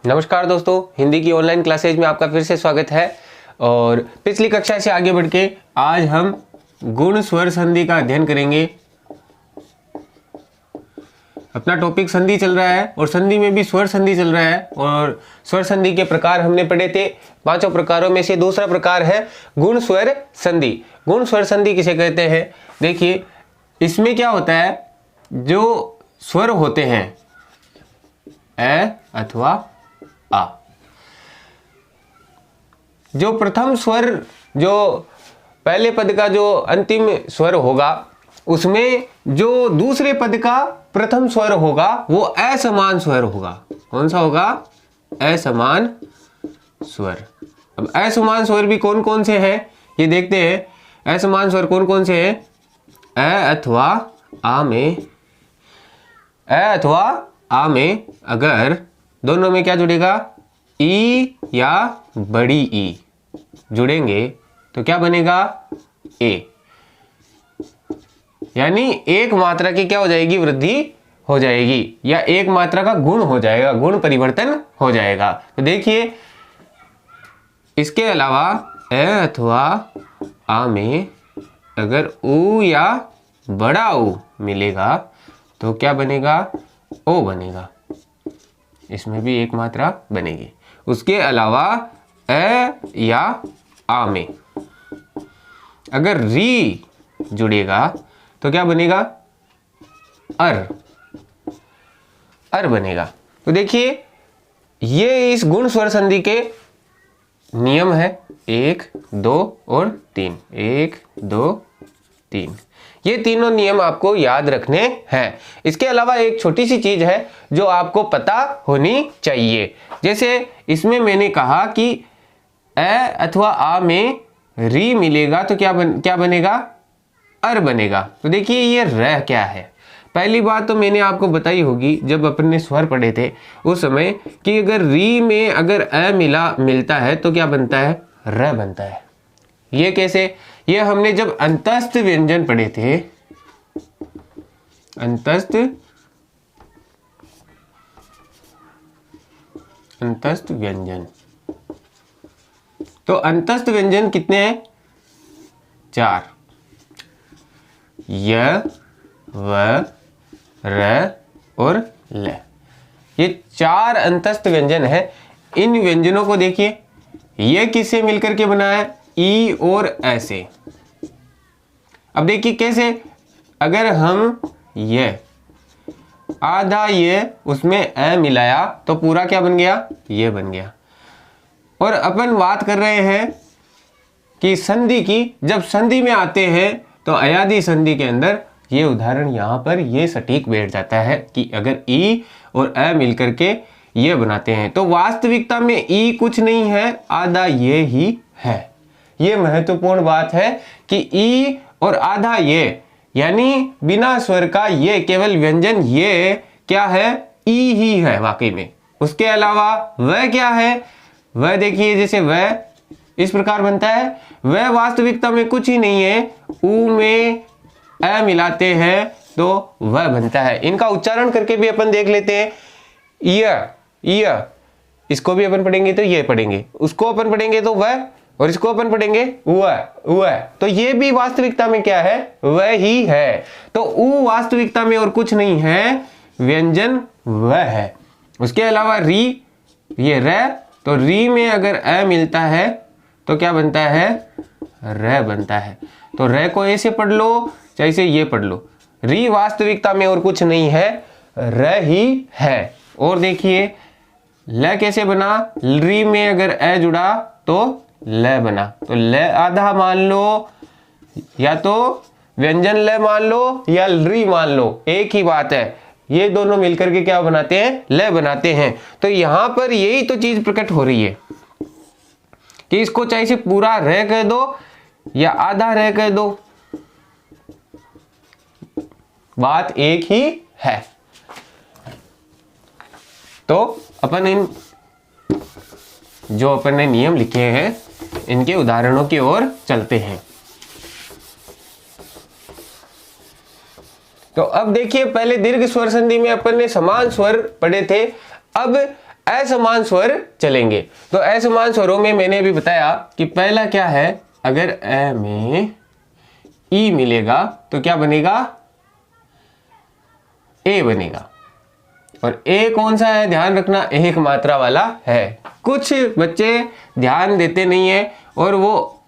नमस्कार दोस्तों, हिंदी की ऑनलाइन क्लासेज में आपका फिर से स्वागत है। और पिछली कक्षा से आगे बढ़ के आज हम गुण स्वर संधि का अध्ययन करेंगे। अपना टॉपिक संधि चल रहा है और संधि में भी स्वर संधि चल रहा है। और स्वर संधि के प्रकार हमने पढ़े थे। पांचों प्रकारों में से दूसरा प्रकार है गुण स्वर संधि। गुण स्वर संधि किसे कहते हैं? देखिए, इसमें क्या होता है, जो स्वर होते हैं ए अथवा आ, जो प्रथम स्वर, जो पहले पद का जो अंतिम स्वर होगा, उसमें जो दूसरे पद का प्रथम स्वर होगा वो असमान स्वर होगा। कौन सा होगा? असमान स्वर। अब असमान स्वर भी कौन कौन से हैं ये देखते हैं। असमान स्वर कौन कौन से हैं? अ अथवा आ में, अ अथवा आ में अगर दोनों में क्या जुड़ेगा, ई या बड़ी ई जुड़ेंगे तो क्या बनेगा? ए। यानी एक मात्रा की क्या हो जाएगी? वृद्धि हो जाएगी, या एक मात्रा का गुण हो जाएगा, गुण परिवर्तन हो जाएगा। तो देखिए, इसके अलावा ए अथवा आ में अगर ऊ या बड़ा ऊ मिलेगा तो क्या बनेगा? ओ बनेगा। इसमें भी एक मात्रा बनेगी। उसके अलावा ए या आ में अगर री जुड़ेगा तो क्या बनेगा? अर बनेगा। तो देखिए, ये इस गुण स्वर संधि के नियम है 1, 2 और 3। 1, 2, 3, ये तीनों नियम आपको याद रखने हैं। इसके अलावा एक छोटी सी चीज है जो आपको पता होनी चाहिए। जैसे इसमें मैंने कहा कि ए अथवा आ में री मिलेगा तो क्या बनेगा? अर बनेगा। तो देखिए, ये र क्या है? पहली बात तो मैंने आपको बताई होगी जब अपन ने स्वर पढ़े थे उस समय, कि अगर री में अगर अ मिलता है तो क्या बनता है? र बनता है। ये कैसे? ये हमने जब अंतस्थ व्यंजन पढ़े थे, अंतस्थ व्यंजन। तो अंतस्थ व्यंजन कितने हैं? 4। य, व, र और ल। ये 4 अंतस्थ व्यंजन है। इन व्यंजनों को देखिए, ये किससे मिलकर के बना है? ई और ऐसे। अब देखिए कैसे, अगर हम ये आधा ये उसमें ए मिलाया तो पूरा क्या बन गया? ये बन गया। और अपन बात कर रहे हैं कि संधि की, जब संधि में आते हैं तो अयादी संधि के अंदर ये उदाहरण यहाँ पर ये सटीक बैठ जाता है कि अगर ई और अ मिलकर के ये बनाते हैं तो वास्तविकता में ई कुछ नहीं है, आधा ये ही है। ये महत्वपूर्ण बात है कि ई और आधा ये, यानी बिना स्वर का ये केवल व्यंजन ये क्या है? ई ही है वाकई में। उसके अलावा वह क्या है? वह देखिए, जैसे वह इस प्रकार बनता है, वह वास्तविकता में कुछ ही नहीं है। ऊ में अ मिलाते हैं तो वह बनता है। इनका उच्चारण करके भी अपन देख लेते हैं। य, इसको भी अपन पढ़ेंगे तो ये पढ़ेंगे, उसको अपन पढ़ेंगे तो वह, और इसको अपन पढ़ेंगे वह। तो ये भी वास्तविकता में क्या है? वह ही है। तो ऊ वास्तविकता में और कुछ नहीं है, व्यंजन वह है। उसके अलावा री, ये र, तो री में अगर अ मिलता है तो क्या बनता है? र बनता है। तो र को ऐसे पढ़ लो चाहे इसे ये पढ़ लो। री वास्तविकता में और कुछ नहीं है, र ही है। और देखिए ल कैसे बना? री में अगर अ जुड़ा तो ल बना। तो ल आधा मान लो, या तो व्यंजन ल मान लो या री मान लो, एक ही बात है। ये दोनों मिलकर के क्या बनाते हैं? ल बनाते हैं। तो यहां पर यही तो चीज प्रकट हो रही है कि इसको चाहे से पूरा र कह दो या आधा र कह दो, बात एक ही है। तो अपन इन जो अपन ने नियम लिखे हैं इनके उदाहरणों की ओर चलते हैं। तो अब देखिए, पहले दीर्घ स्वर संधि में अपन ने समान स्वर पढ़े थे। अब असमान स्वर चलेंगे। तो असमान स्वरों में मैंने अभी बताया कि पहला क्या है, अगर अ में ई मिलेगा तो क्या बनेगा, ए बनेगा। और ए कौन सा है, ध्यान रखना, एक मात्रा वाला है। कुछ बच्चे ध्यान देते नहीं है और वो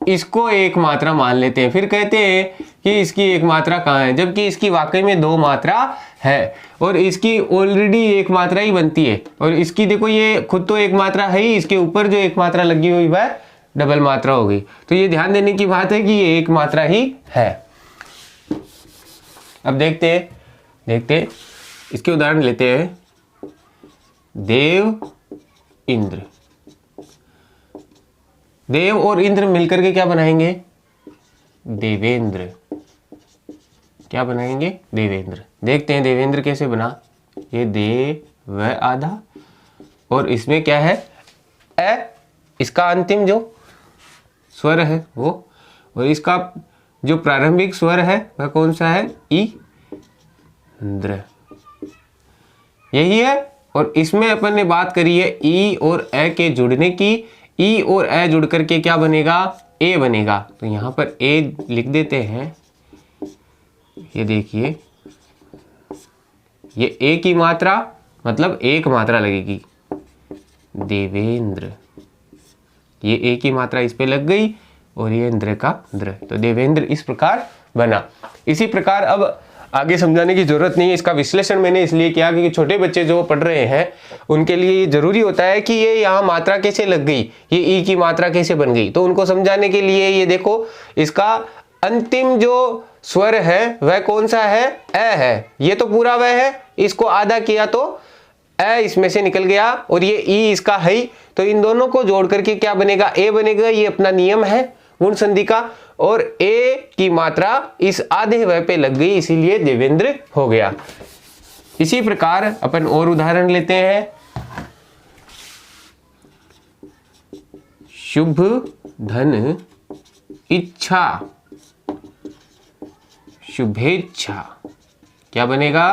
इसको एक मात्रा मान लेते हैं, फिर कहते हैं कि इसकी एक मात्रा कहाँ है, जबकि इसकी वाकई में दो मात्रा है और इसकी ऑलरेडी एक मात्रा ही बनती है। और इसकी देखो ये खुद तो एक मात्रा है ही, इसके ऊपर जो एक मात्रा लगी हुई वह डबल मात्रा होगी। तो ये ध्यान देने की बात है कि ये एक मात्रा ही है। अब देखते इसके उदाहरण लेते हैं। देव इंद्र, देव और इंद्र मिलकर के क्या बनाएंगे, देवेंद्र। क्या बनाएंगे, देवेंद्र। देखते हैं देवेंद्र कैसे बना। ये देव व आधा और इसमें क्या है, अ, इसका अंतिम जो स्वर है वो, और इसका जो प्रारंभिक स्वर है वह कौन सा है, ई द्र, यही है। और इसमें अपन ने बात करी है ई और अ के जुड़ने की। ई और अ जुड़ करके क्या बनेगा, ए बनेगा। तो यहां पर ए लिख देते हैं। ये देखिए, ये ए की मात्रा मतलब एक मात्रा लगेगी, देवेंद्र। ये ए की मात्रा इस पे लग गई और ये इंद्र का द्र, तो देवेंद्र इस प्रकार बना। इसी प्रकार अब आगे समझाने की जरूरत नहीं है, इसका विश्लेषण मैंने इसलिए किया क्योंकि छोटे बच्चे जो पढ़ रहे हैं उनके लिए ये जरूरी होता है कि ये यहाँ मात्रा कैसे लग गई, ये ई की मात्रा कैसे बन गई। तो उनको समझाने के लिए ये देखो, इसका अंतिम जो स्वर है वह कौन सा है, अ है। ये तो पूरा वह है, इसको आधा किया तो अ इसमें से निकल गया और ये ई इसका है ही। तो इन दोनों को जोड़ करके क्या बनेगा, ए बनेगा। ये अपना नियम है गुण संधि का। और ए की मात्रा इस आधे व पे लग गई, इसीलिए देवेंद्र हो गया। इसी प्रकार अपन और उदाहरण लेते हैं। शुभ धन इच्छा, शुभेच्छा। क्या बनेगा,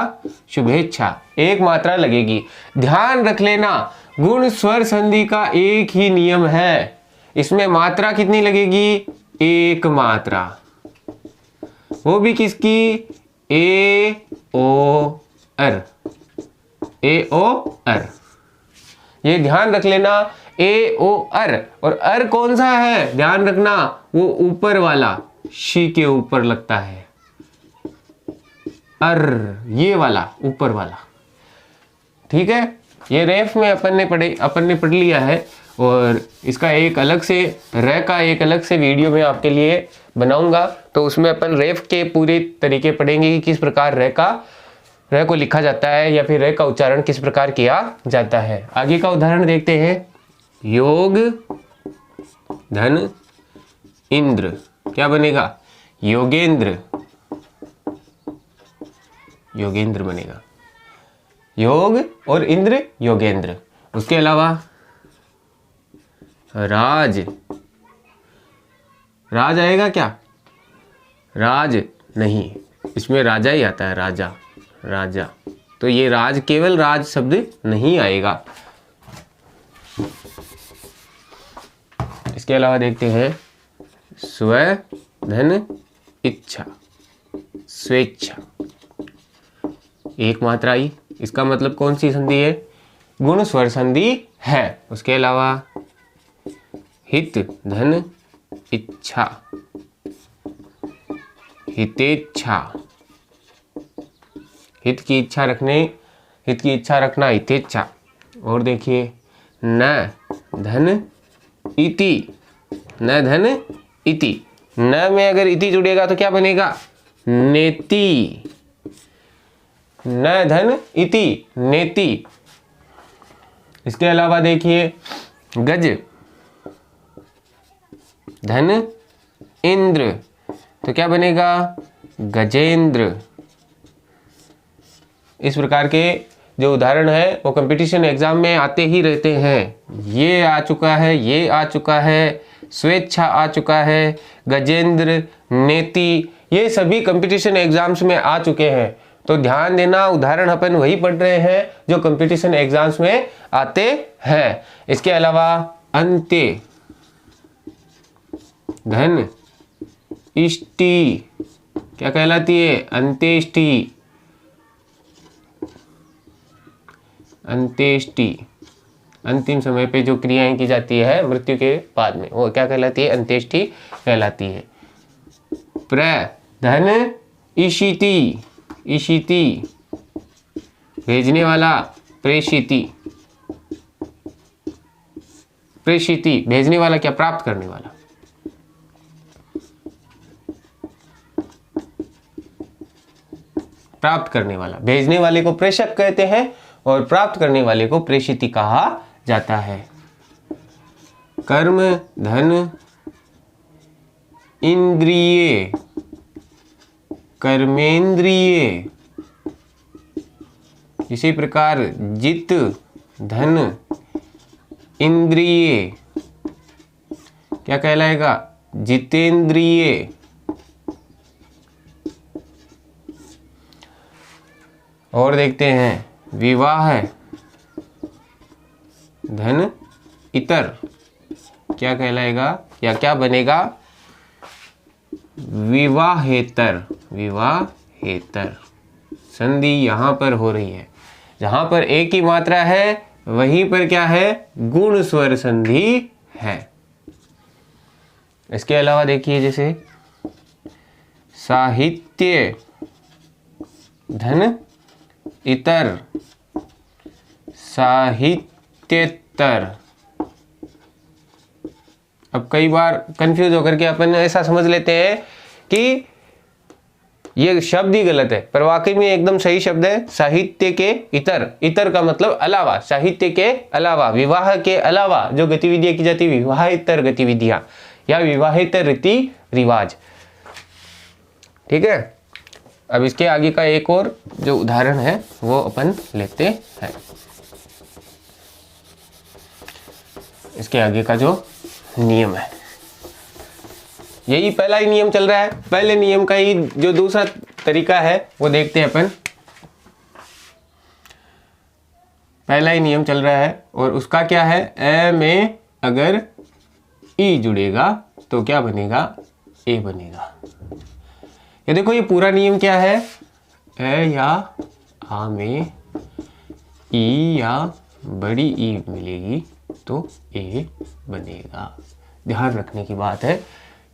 शुभेच्छा। एक मात्रा लगेगी। ध्यान रख लेना, गुण स्वर संधि का एक ही नियम है, इसमें मात्रा कितनी लगेगी, एक मात्रा। वो भी किसकी, ए ओ अर, ए ओ अर। ये ध्यान रख लेना, ए ओ अर। और अर कौन सा है, ध्यान रखना, वो ऊपर वाला, शी के ऊपर लगता है, अर, ये वाला ऊपर वाला। ठीक है, ये रेफ में अपन ने पढ़ लिया है। और इसका एक अलग से र का एक अलग से वीडियो मैं आपके लिए बनाऊंगा, तो उसमें अपन रेफ के पूरे तरीके पढ़ेंगे कि किस प्रकार र को लिखा जाता है या फिर र का उच्चारण किस प्रकार किया जाता है। आगे का उदाहरण देखते हैं। योग धन इंद्र, क्या बनेगा, योगेंद्र, योगेंद्र बनेगा। योग और इंद्र, योगेंद्र। उसके अलावा राज, राज आएगा क्या, राज नहीं, इसमें राजा ही आता है, राजा, राजा। तो ये राज केवल राज शब्द नहीं आएगा। इसके अलावा देखते हैं स्व धन इच्छा, स्वेच्छा। एक मात्रा आई, इसका मतलब कौन सी संधि है, गुण स्वर संधि है। उसके अलावा हित धन इच्छा, हितेच्छा। हित की इच्छा रखना हितेच्छा। और देखिए न धन इति, न धन इति। न में अगर इति जुड़ेगा तो क्या बनेगा, नेति। न धन इति, नेति। इसके अलावा देखिए गज धन इंद्र, तो क्या बनेगा, गजेंद्र। इस प्रकार के जो उदाहरण है वो कंपटीशन एग्जाम में आते ही रहते हैं। ये आ चुका है, ये आ चुका है, स्वेच्छा आ चुका है, गजेंद्र, नेति, ये सभी कंपटीशन एग्जाम्स में आ चुके हैं। तो ध्यान देना, उदाहरण अपन वही पढ़ रहे हैं जो कंपटीशन एग्जाम्स में आते हैं। इसके अलावा अंत्य, धन इष्टि क्या कहलाती है? अंत्येष्टि। अंत्येष्टि अंतिम समय पे जो क्रियाएं की जाती है मृत्यु के बाद में, वो क्या कहलाती है? अंत्येष्टि कहलाती है। धन इशिति, इशिति भेजने वाला, प्रेषिति, प्रेषिति भेजने वाला क्या? प्राप्त करने वाला। प्राप्त करने वाला, भेजने वाले को प्रेषक कहते हैं और प्राप्त करने वाले को प्रेषिति कहा जाता है। कर्म धन इंद्रिय, कर्मेंद्रिय। इसी प्रकार जित धन इंद्रिय क्या कहलाएगा? जितेंद्रिय। और देखते हैं विवाह धन इतर क्या कहलाएगा या क्या बनेगा? विवाहेतर, विवाहेतर। संधि यहां पर हो रही है, जहां पर एक ही मात्रा है वहीं पर क्या है? गुण स्वर संधि है। इसके अलावा देखिए जैसे साहित्य धन इतर, साहित्येतर। अब कई बार कंफ्यूज होकर के अपन ऐसा समझ लेते हैं कि ये शब्द ही गलत है, पर वाकई में एकदम सही शब्द है। साहित्य के इतर, इतर का मतलब अलावा, साहित्य के अलावा, विवाह के अलावा जो गतिविधियां की जाती है, विवाहेतर गतिविधियां या विवाहेतर रीति रिवाज। ठीक है। अब इसके आगे का एक और जो उदाहरण है वो अपन लेते हैं। इसके आगे का जो नियम है, यही पहला ही नियम चल रहा है। पहले नियम का ही जो दूसरा तरीका है वो देखते हैं अपन। पहला ही नियम चल रहा है और उसका क्या है? ए में अगर ई जुड़ेगा तो क्या बनेगा? ए बनेगा। ये देखो, ये पूरा नियम क्या है? ए या आ में ई या बड़ी ई मिलेगी तो ए बनेगा। ध्यान रखने की बात है।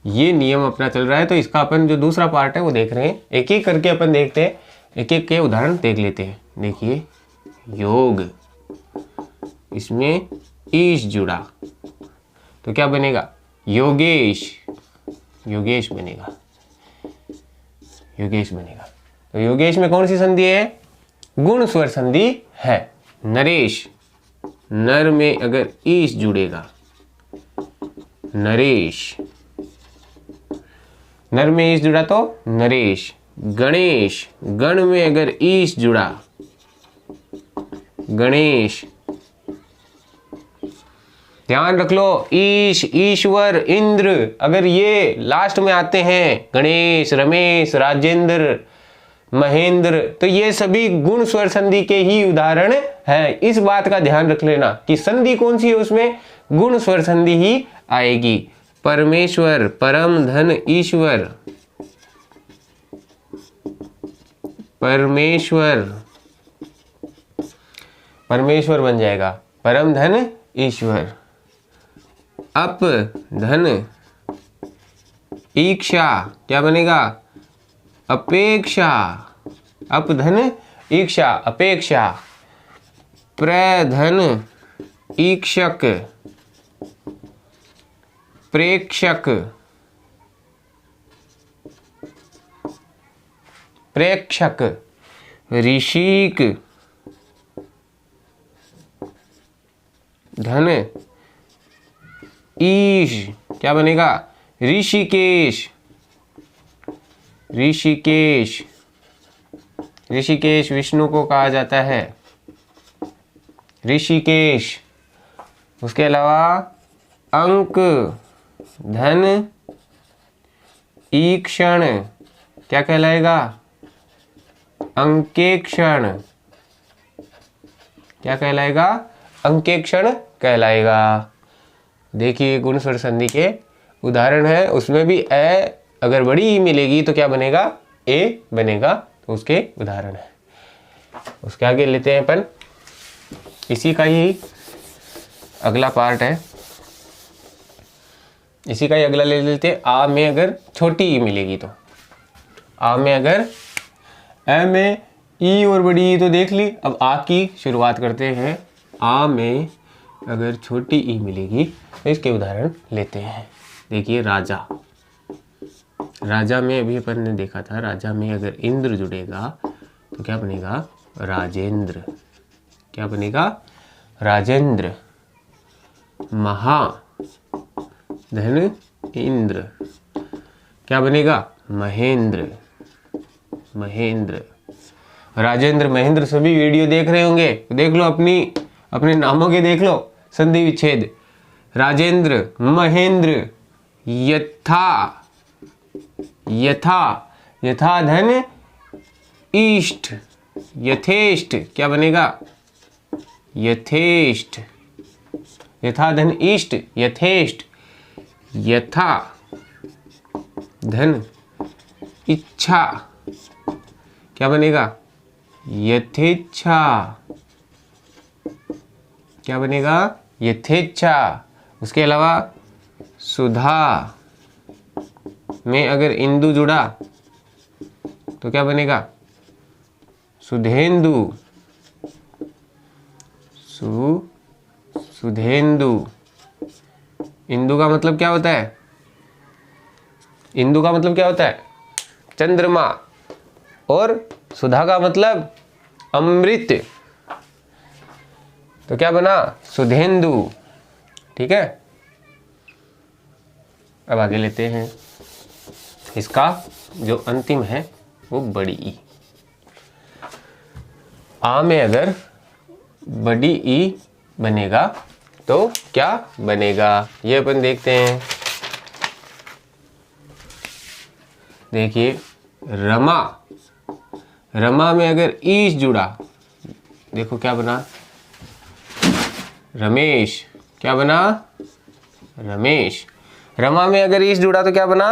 ये नियम अपना चल रहा है, तो इसका अपन जो दूसरा पार्ट है वो देख रहे हैं। एक एक करके अपन देखते हैं, एक एक के उदाहरण देख लेते हैं। देखिए योग, इसमें ईश जुड़ा तो क्या बनेगा? योगेश, योगेश बनेगा, योगेश बनेगा। तो योगेश में कौन सी संधि है? गुण स्वर संधि है। नरेश, नर में अगर ईश जुड़ेगा, नरेश, नर में ईश जुड़ा तो नरेश। गणेश, गण में अगर ईश जुड़ा, गणेश। ध्यान रख लो, ईश, ईश्वर, इंद्र अगर ये लास्ट में आते हैं, गणेश, रमेश, राजेंद्र, महेंद्र, तो ये सभी गुण स्वर संधि के ही उदाहरण है। इस बात का ध्यान रख लेना कि संधि कौन सी है, उसमें गुण स्वर संधि ही आएगी। परमेश्वर, परम धन ईश्वर, परमेश्वर, परमेश्वर बन जाएगा। परम धन ईश्वर। अप धन ईक्षा क्या बनेगा? अपेक्षा। अप धन ईक्षा, अपेक्षा। प्रधन ईक्षक, प्रेक्षक, प्रेक्षक। ऋषिक धन ईश क्या बनेगा? ऋषिकेश, ऋषिकेश। ऋषिकेश विष्णु को कहा जाता है, ऋषिकेश। उसके अलावा अंक धन ईक्षण क्या कहलाएगा? अंकेक्षण क्या कहलाएगा? अंकेक्षण कहलाएगा। देखिए गुण स्वर संधि के उदाहरण है, उसमें भी ए अगर बड़ी ई मिलेगी तो क्या बनेगा? ए बनेगा। तो उसके उदाहरण है। उसके आगे लेते हैं अपन, इसी का ही अगला पार्ट है, इसी का ही अगला ले लेते हैं। आ में अगर छोटी ई मिलेगी तो, आ में अगर ए में ई और बड़ी ई तो देख ली। अब आ की शुरुआत करते हैं। आ में अगर छोटी ई मिलेगी तो इसके उदाहरण लेते हैं। देखिए राजा, राजा में अभी अपन ने देखा था, राजा में अगर इंद्र जुड़ेगा तो क्या बनेगा? राजेंद्र। क्या बनेगा? राजेंद्र। महा धन इंद्र क्या बनेगा? महेंद्र। महेंद्र। राजेंद्र महेंद्र सभी वीडियो देख रहे होंगे, देख लो अपने नामों के देख लो संधि विच्छेद। राजेंद्र, महेंद्र, यथा, यथा, यथा धन इष्ट, यथेष्ट क्या बनेगा? यथेष्ट। यथा धन इष्ट, यथेष्ट। यथा धन इच्छा क्या बनेगा? यथेच्छा। क्या बनेगा? यथेच्छा। उसके अलावा सुधा में अगर इंदु जुड़ा तो क्या बनेगा? सुधेंदु। सुधेंदु। इंदु का मतलब क्या होता है? इंदु का मतलब क्या होता है? चंद्रमा। और सुधा का मतलब अमृत। तो क्या बना? सुधेंदु। ठीक है। अब आगे लेते हैं, इसका जो अंतिम है वो बड़ी ई। आ में अगर बड़ी ई बनेगा तो क्या बनेगा? ये अपन देखते हैं। देखिए रमा, रमा में अगर ईश जुड़ा, देखो क्या बना? रमेश। क्या बना? रमेश। रमा में अगर ईश जुड़ा तो क्या बना?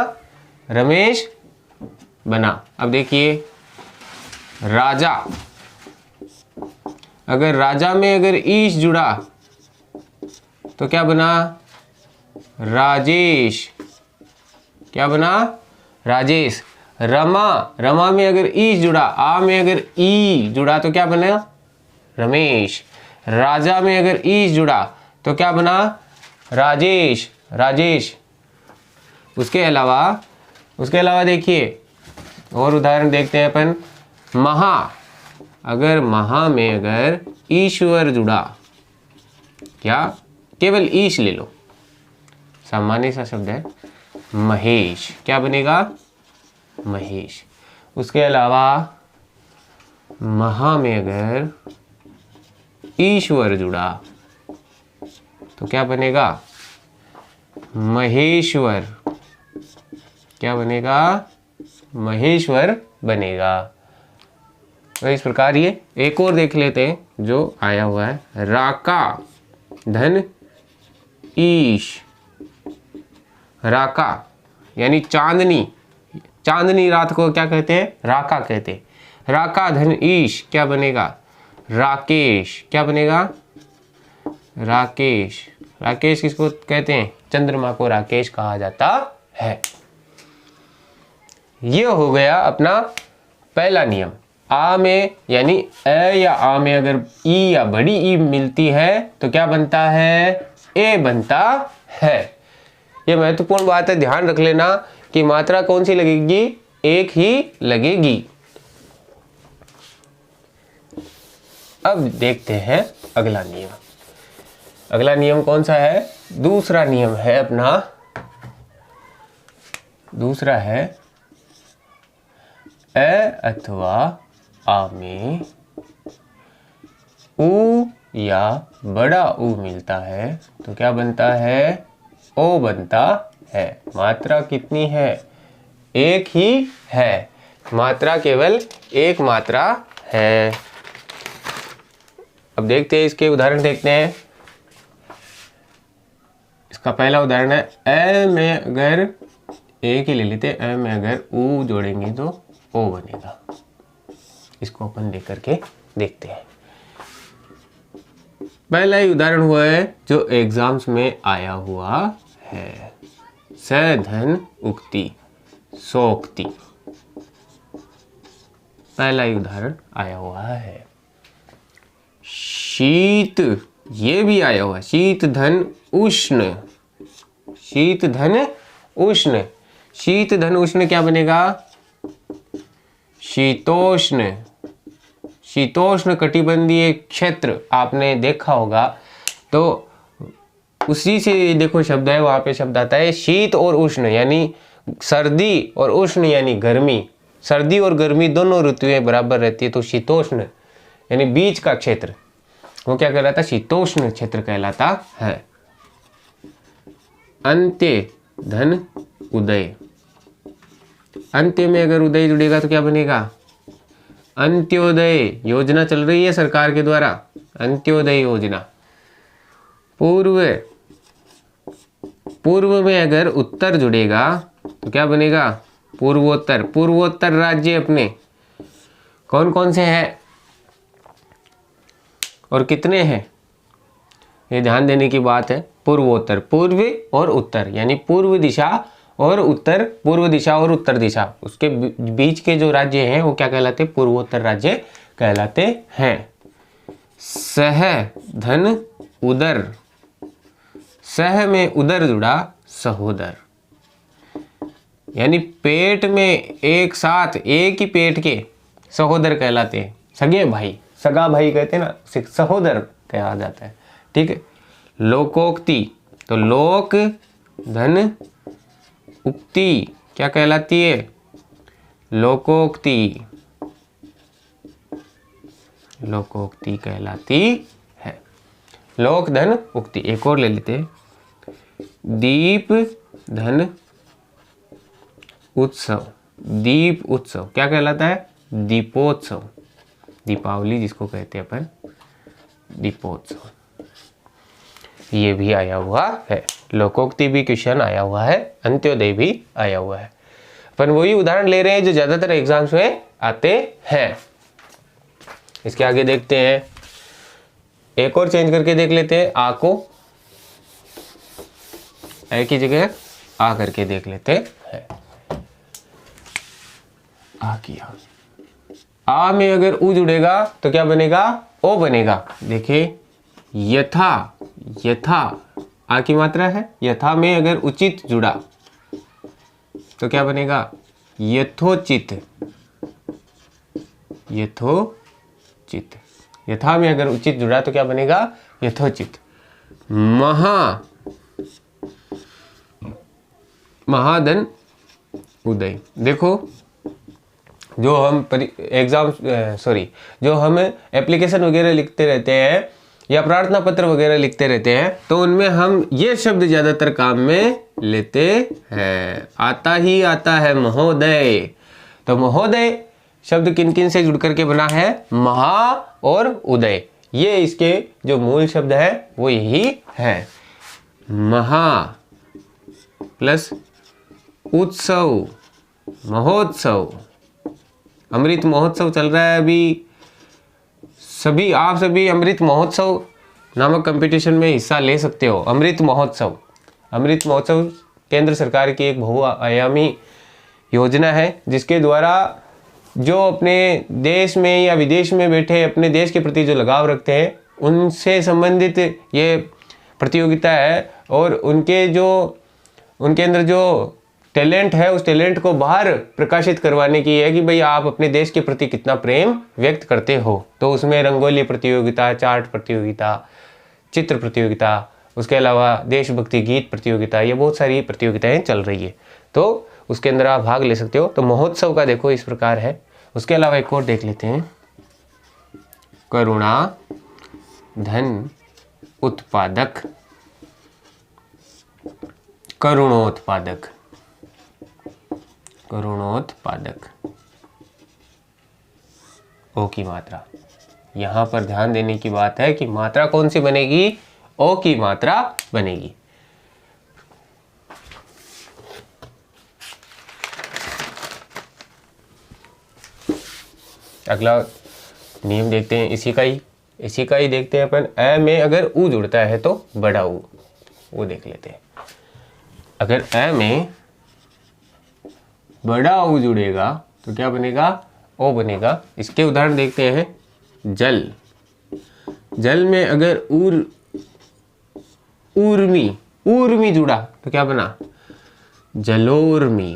रमेश बना। अब देखिए राजा, अगर राजा में अगर ईश जुड़ा तो क्या बना? राजेश। क्या बना? राजेश। रमा, रमा में अगर ई जुड़ा, आ में अगर ई जुड़ा तो क्या बना? रमेश। राजा में अगर ई जुड़ा तो क्या बना? राजेश। राजेश। उसके अलावा देखिए और उदाहरण देखते हैं अपन। महा, अगर महा में अगर ईश्वर जुड़ा, क्या? केवल ईश ले लो, सामान्य सा शब्द है। महेश। क्या बनेगा? महेश। उसके अलावा महा में अगर ईश्वर जुड़ा तो क्या बनेगा? महेश्वर। क्या बनेगा? महेश्वर बनेगा। तो इस प्रकार ये एक और देख लेते हैं जो आया हुआ है। राका धन ईश। राका यानी चांदनी, चांदनी रात को क्या कहते हैं? राका कहते हैं। राका धन ईश क्या बनेगा? राकेश। क्या बनेगा? राकेश। राकेश किसको कहते हैं? चंद्रमा को राकेश कहा जाता है। ये हो गया अपना पहला नियम। आ में यानी ए या आ में अगर ई या बड़ी ई मिलती है तो क्या बनता है? ए बनता है। ये महत्वपूर्ण बात है, ध्यान रख लेना कि मात्रा कौन सी लगेगी? एक ही लगेगी। अब देखते हैं अगला नियम। अगला नियम कौन सा है? दूसरा नियम है अपना, दूसरा है ए अथवा आ में ऊ या बड़ा ऊ मिलता है तो क्या बनता है? ओ बनता है। मात्रा कितनी है? एक ही है। मात्रा केवल एक मात्रा है। अब देखते हैं इसके उदाहरण देखते हैं। इसका पहला उदाहरण है ए में अगर एक ही ले लेते हैं, ए में अगर ऊ जोड़ेंगे तो ओ बनेगा। इसको अपन देख करके देखते हैं। पहला ही उदाहरण हुआ है जो एग्जाम्स में आया हुआ है, सधन उक्ति सोक्ति। पहला ही उदाहरण आया हुआ है। शीत, ये भी आया हुआ है, शीत धन उष्ण, शीत धन उष्ण। शीत धन उष्ण क्या बनेगा? शीतोष्ण। शीतोष्ण कटिबंधीय क्षेत्र आपने देखा होगा, तो उसी से देखो शब्द है, वहां पे शब्द आता है शीत और उष्ण, यानी सर्दी और उष्ण यानी गर्मी। सर्दी और गर्मी दोनों ऋतुएं बराबर रहती है, तो शीतोष्ण यानी बीच का क्षेत्र वो क्या कहलाता है? शीतोष्ण क्षेत्र कहलाता है। अंत्य धन उदय। अंत्य में अगर उदय जुड़ेगा तो क्या बनेगा? अंत्योदय योजना चल रही है सरकार के द्वारा, अंत्योदय योजना। पूर्व, पूर्व में अगर उत्तर जुड़ेगा तो क्या बनेगा? पूर्वोत्तर। पूर्वोत्तर राज्य अपने कौन कौन से हैं और कितने हैं, ये ध्यान देने की बात है। पूर्वोत्तर, पूर्व और उत्तर यानी पूर्व दिशा और उत्तर, पूर्व दिशा और उत्तर दिशा, उसके बीच के जो राज्य हैं वो क्या कहलाते हैं? पूर्वोत्तर राज्य कहलाते हैं। सह धन उदर। सह में उदर जुड़ा, सहोदर यानी पेट में एक साथ एक ही पेट के सहोदर कहलाते हैं, सगे भाई, सगा भाई कहते हैं ना, सहोदर कहा जाता है। ठीक है। लोकोक्ति, तो लोक धन उक्ति क्या कहलाती है? लोकोक्ति, लोकोक्ति कहलाती है। लोक धन उक्ति। एक और ले लेते हैं, दीप धन उत्सव। दीप उत्सव क्या कहलाता है? दीपोत्सव। दीपावली जिसको कहते हैं अपन, दीपोत्सव। ये भी आया हुआ है। लोकोक्ति भी क्वेश्चन आया हुआ है, अंत्योदय भी आया हुआ है। अपन वही उदाहरण ले रहे हैं जो ज्यादातर एग्जाम्स में आते हैं। इसके आगे देखते हैं, एक और चेंज करके देख लेते हैं। आ को ए की जगह आ करके देख लेते हैं। आ किया, आ में अगर उ जुड़ेगा तो क्या बनेगा? ओ बनेगा। देखिए यथा, यथा आ की मात्रा है, यथा में अगर उचित जुड़ा तो क्या बनेगा? यथोचित। यथोचित। यथा में अगर उचित जुड़ा तो क्या बनेगा? यथोचित। महा, महाधन उदय। देखो जो हम एग्जाम जो हम एप्लीकेशन वगैरह लिखते रहते हैं या प्रार्थना पत्र वगैरह लिखते रहते हैं, तो उनमें हम ये शब्द ज्यादातर काम में लेते हैं। आता ही आता है महोदय। तो महोदय शब्द किन किन से जुड़ करके बना है? महा और उदय। ये इसके जो मूल शब्द है वो यही है। महा प्लस उत्सव, महोत्सव। अमृत महोत्सव चल रहा है अभी। आप सभी अमृत महोत्सव नामक कंपटीशन में हिस्सा ले सकते हो। अमृत महोत्सव, अमृत महोत्सव केंद्र सरकार की एक बहुआयामी योजना है, जिसके द्वारा जो अपने देश में या विदेश में बैठे अपने देश के प्रति जो लगाव रखते हैं उनसे संबंधित ये प्रतियोगिता है। और उनके अंदर जो टैलेंट है उस टैलेंट को बाहर प्रकाशित करवाने की है कि भाई आप अपने देश के प्रति कितना प्रेम व्यक्त करते हो। तो उसमें रंगोली प्रतियोगिता, चार्ट प्रतियोगिता, चित्र प्रतियोगिता, उसके अलावा देशभक्ति गीत प्रतियोगिता, ये बहुत सारी प्रतियोगिताएं चल रही है, तो उसके अंदर आप भाग ले सकते हो। तो महोत्सव का देखो इस प्रकार है। उसके अलावा एक और देख लेते हैं, करुणा धन उत्पादक, करुणोत्पादक, करुणोत्पादक। ओ की मात्रा। यहां पर ध्यान देने की बात है कि मात्रा कौन सी बनेगी, ओ की मात्रा बनेगी। अगला नियम देखते हैं, इसी का ही देखते हैं अपन। अ में अगर उ जुड़ता है तो बड़ा उ, वो देख लेते हैं। अगर अ में बड़ा उ जुड़ेगा तो क्या बनेगा, ओ बनेगा। इसके उदाहरण देखते हैं। जल, जल में अगर ऊर्मी जुड़ा तो क्या बना, जलोर्मी।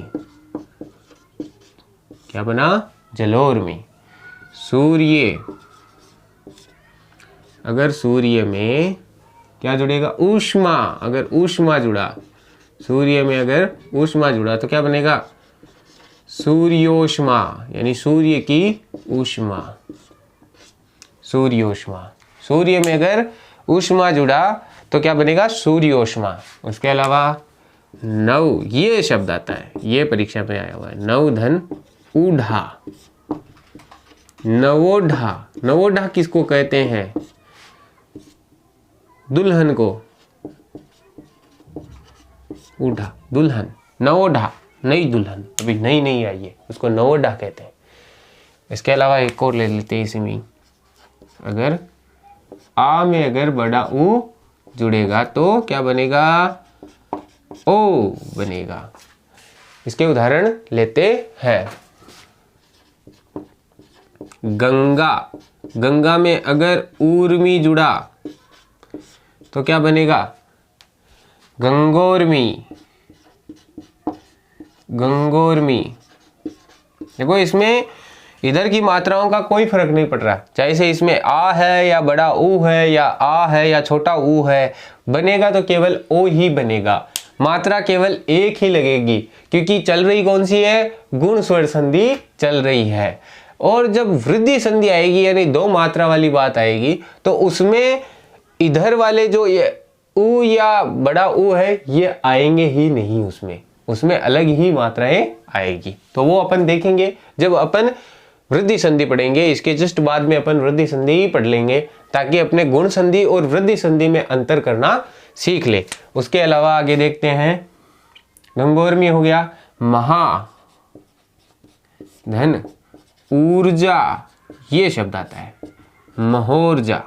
क्या बना, जलोर्मी। सूर्य, अगर सूर्य में क्या जुड़ेगा, ऊष्मा। अगर ऊष्मा जुड़ा, सूर्य में अगर ऊष्मा जुड़ा तो क्या बनेगा, सूर्योष्मा, यानी सूर्य की ऊष्मा, सूर्योष्मा। सूर्य में अगर ऊष्मा जुड़ा तो क्या बनेगा, सूर्योष्मा। उसके अलावा नव, ये शब्द आता है, ये परीक्षा में आया हुआ है। नव धन ऊढ़ा, नवोढ़ा। नवोढ़ा किसको कहते हैं, दुल्हन को। ऊढ़ा दुल्हन, नवोढ़ा नई दुल्हन, अभी नई नहीं आई है, उसको नवोढ़ा कहते हैं। इसके अलावा एक और ले लेते हैं इसी में। अगर आ में अगर बड़ा ऊ जुड़ेगा तो क्या बनेगा, ओ बनेगा। इसके उदाहरण लेते हैं। गंगा, गंगा में अगर ऊर्मी जुड़ा तो क्या बनेगा, गंगोर्मी, गंगोर्मी। देखो इसमें इधर की मात्राओं का कोई फर्क नहीं पड़ रहा, चाहे से इसमें आ है या बड़ा ऊ है या आ है या छोटा ऊ है, बनेगा तो केवल ओ ही बनेगा। मात्रा केवल एक ही लगेगी, क्योंकि चल रही कौन सी है, गुण स्वर संधि चल रही है। और जब वृद्धि संधि आएगी, यानी दो मात्रा वाली बात आएगी, तो उसमें इधर वाले जो ये ऊ या बड़ा ऊ है ये आएंगे ही नहीं, उसमें अलग ही मात्राएं आएगी। तो वो अपन देखेंगे जब अपन वृद्धि संधि पढ़ेंगे। इसके जस्ट बाद में अपन वृद्धि संधि ही पढ़ लेंगे, ताकि अपने गुण संधि और वृद्धि संधि में अंतर करना सीख ले। उसके अलावा आगे देखते हैं। गंगोर्मी हो गया। महा धन ऊर्जा, ये शब्द आता है, महोर्जा।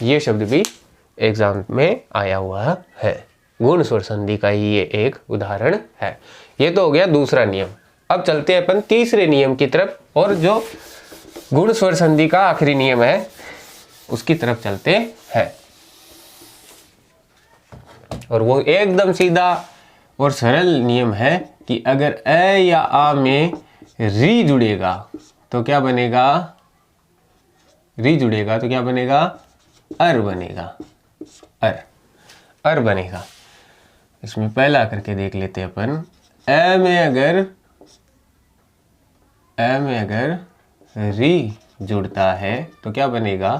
ये शब्द भी एग्जाम में आया हुआ है। गुण स्वर संधि का ही ये एक उदाहरण है। ये तो हो गया दूसरा नियम। अब चलते हैं अपन तीसरे नियम की तरफ, और जो गुण स्वर संधि का आखिरी नियम है उसकी तरफ चलते हैं। और वो एकदम सीधा और सरल नियम है कि अगर अ या आ में री जुड़ेगा तो क्या बनेगा, री जुड़ेगा तो क्या बनेगा, अर बनेगा, अर बनेगा। इसमें पहला करके देख लेते हैं अपन। अ में अगर री जुड़ता है तो क्या बनेगा,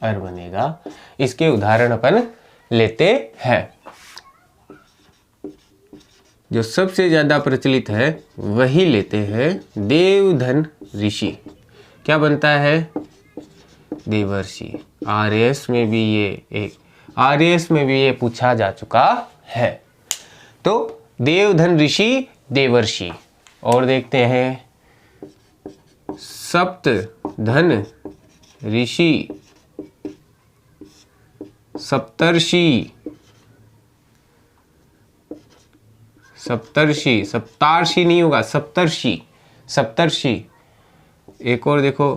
अर बनेगा। इसके उदाहरण अपन लेते हैं। जो सबसे ज्यादा प्रचलित है वही लेते हैं। देवधन ऋषि, क्या बनता है, देवर्षि। आरएएस में भी ये पूछा जा चुका है। तो देवधन ऋषि, देवर्षि। और देखते हैं सप्तधन ऋषि, सप्तर्षि, सप्तर्षि, सप्तार्षि नहीं होगा, सप्तर्षि, सप्तर्षि। एक और देखो,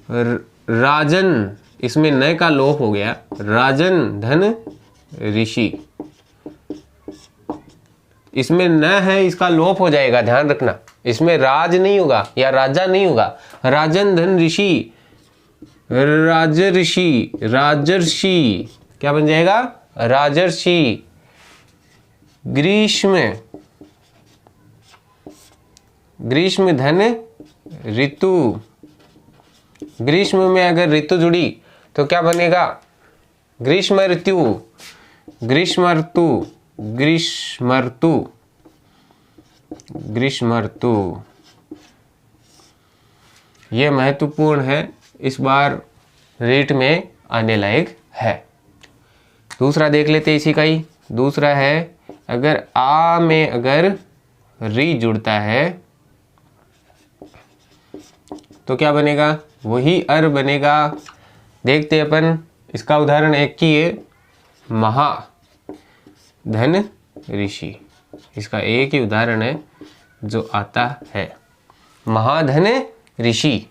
राजन, इसमें न का लोप हो गया, राजन धन ऋषि। इसमें न है, इसका लोप हो जाएगा, ध्यान रखना। इसमें राज नहीं होगा या राजा नहीं होगा, राजन धन ऋषि, राजर्षि, राजर्षि। क्या बन जाएगा, राजर्षि। ग्रीष्म, ग्रीष्म धन ऋतु। ग्रीष्म में अगर ऋतु जुड़ी तो क्या बनेगा, ग्रीष्म ऋतु, ग्रीष्म ऋतु, ग्रीष्म ऋतु, ग्रीष्म ऋतु। ये महत्वपूर्ण है, इस बार रीट में आने लायक है। दूसरा देख लेते हैं इसी का ही। दूसरा है अगर आ में अगर री जुड़ता है तो क्या बनेगा, वही अर बनेगा। देखते अपन, इसका उदाहरण एक ही है, महाधन ऋषि। इसका एक ही उदाहरण है जो आता है, महाधन ऋषि।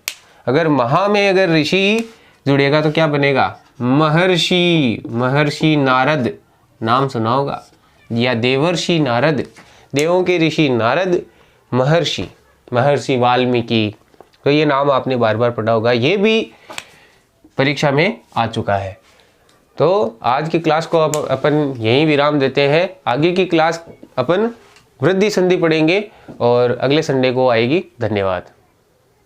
अगर महा में अगर ऋषि जुड़ेगा तो क्या बनेगा, महर्षि। महर्षि नारद नाम सुना होगा, या देवर्षि नारद, देवों के ऋषि नारद, महर्षि, महर्षि वाल्मीकि। तो ये नाम आपने बार बार पढ़ा होगा, ये भी परीक्षा में आ चुका है। तो आज की क्लास को अपन यहीं विराम देते हैं। आगे की क्लास अपन वृद्धि संधि पढ़ेंगे और अगले संडे को आएगी। धन्यवाद।